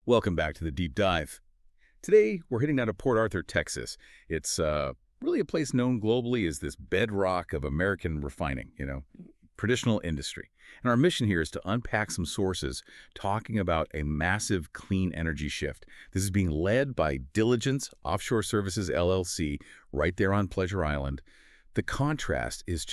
Welcome back to the Deep Dive. Today, we're heading down to Port Arthur, Texas. It's really a place known globally as this bedrock of American refining, traditional industry. And our mission here is to unpack some sources talking about a massive clean energy shift. This is being led by Diligence, Offshore Services, LLC, right there on Pleasure Island. The contrast is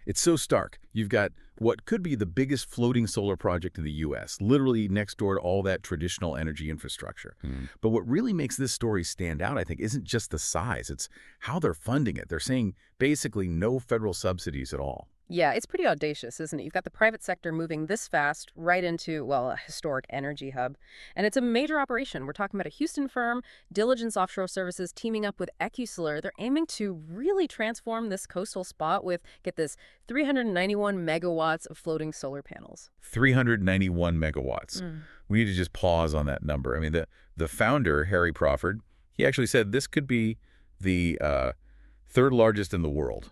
it's so stark. You've got what could be the biggest floating solar project in the U.S., literally next door to all that traditional energy infrastructure. But what really makes this story stand out, I think, isn't just the size. It's how they're funding it. They're saying basically no federal subsidies at all. Yeah, it's pretty audacious, isn't it? You've got the private sector moving this fast right into, well, a historic energy hub. And it's a major operation. We're talking about a Houston firm, Diligence Offshore Services, teaming up with EcuSolar. They're aiming to really transform this coastal spot with, get this, 391 megawatts of floating solar panels. 391 megawatts. We need to just pause on that number. I mean, the founder, Harry Crawford, he actually said this could be the third largest in the world.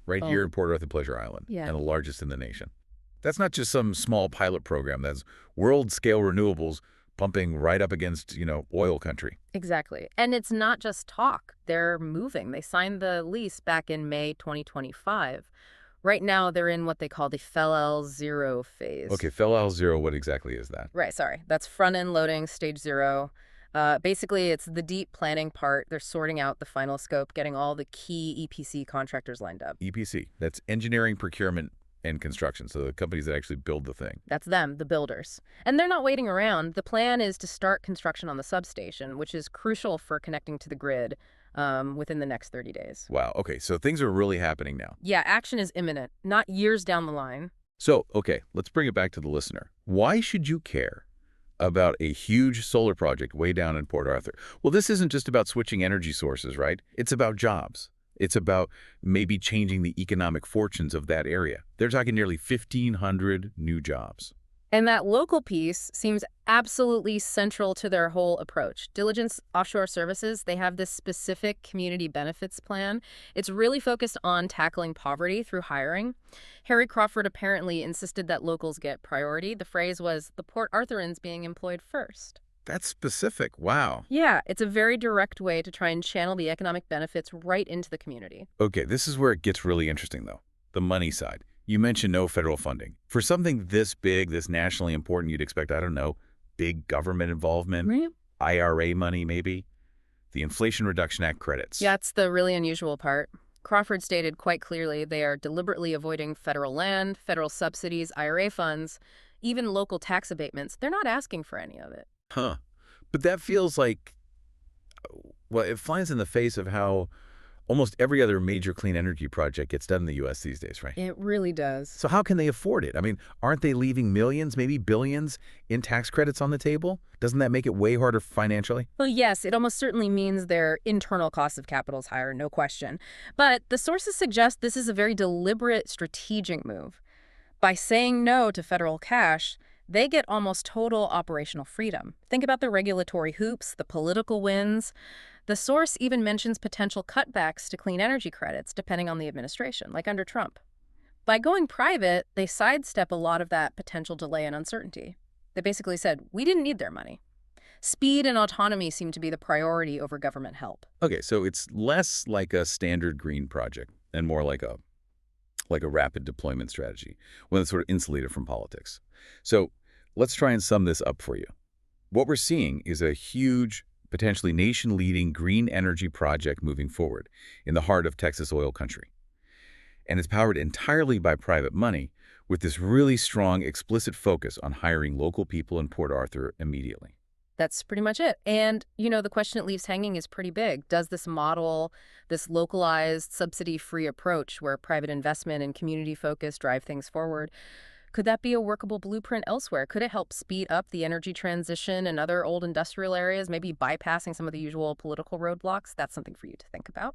Right here in Port Arthur, Pleasure Island, and the largest in the nation. That's not just some small pilot program. That's world-scale renewables pumping right up against, oil country. Exactly. And it's not just talk. They're moving. They signed the lease back in May 2025. Right now, they're in what they call the FEL Zero phase. Okay, FEL Zero, what exactly is that? Right, sorry. That's front-end loading, stage 0. Basically, it's the deep planning part. They're sorting out the final scope, getting all the key EPC contractors lined up. EPC, that's engineering, procurement, and construction, so the companies that actually build the thing. That's them, the builders. And they're not waiting around. The plan is to start construction on the substation, which is crucial for connecting to the grid within the next 30 days. Wow, okay, so things are really happening now. Yeah, action is imminent, not years down the line. So, okay, let's bring it back to the listener. Why should you care about a huge solar project way down in Port Arthur? Well, this isn't just about switching energy sources, right? It's about jobs. It's about maybe changing the economic fortunes of that area. They're talking nearly 1,500 new jobs. And that local piece seems absolutely central to their whole approach. Diligence Offshore Services, they have this specific community benefits plan. It's really focused on tackling poverty through hiring. Harry Crawford apparently insisted that locals get priority. The phrase was, the Port Arthurans being employed first. That's specific. Wow. Yeah, it's a very direct way to try and channel the economic benefits right into the community. Okay, this is where it gets really interesting, though. The money side. You mentioned no federal funding. For something this big, this nationally important, you'd expect, I don't know, big government involvement, Right. IRA money maybe, the Inflation Reduction Act credits. Yeah, it's the really unusual part. Crawford stated quite clearly they are deliberately avoiding federal land, federal subsidies, IRA funds, even local tax abatements. They're not asking for any of it. Huh. But that feels like, well, it flies in the face of how almost every other major clean energy project gets done in the U.S. these days, right? It really does. So how can they afford it? I mean, aren't they leaving millions, maybe billions in tax credits on the table? Doesn't that make it way harder financially? Well, yes, it almost certainly means their internal cost of capital is higher, no question. But the sources suggest this is a very deliberate strategic move. By saying no to federal cash, they get almost total operational freedom. Think about the regulatory hoops, the political wins. The source even mentions potential cutbacks to clean energy credits, depending on the administration, like under Trump. By going private, they sidestep a lot of that potential delay and uncertainty. They basically said, we didn't need their money. Speed and autonomy seem to be the priority over government help. Okay, so it's less like a standard green project and more like a rapid deployment strategy, when it's sort of insulated from politics. So let's try and sum this up for you. What we're seeing is a huge, potentially nation-leading green energy project moving forward in the heart of Texas oil country. And it's powered entirely by private money with this really strong, explicit focus on hiring local people in Port Arthur immediately. That's pretty much it. And, the question it leaves hanging is pretty big. Does this model, this localized, subsidy-free approach where private investment and community focus drive things forward, could that be a workable blueprint elsewhere? Could it help speed up the energy transition in other old industrial areas, maybe bypassing some of the usual political roadblocks? That's something for you to think about.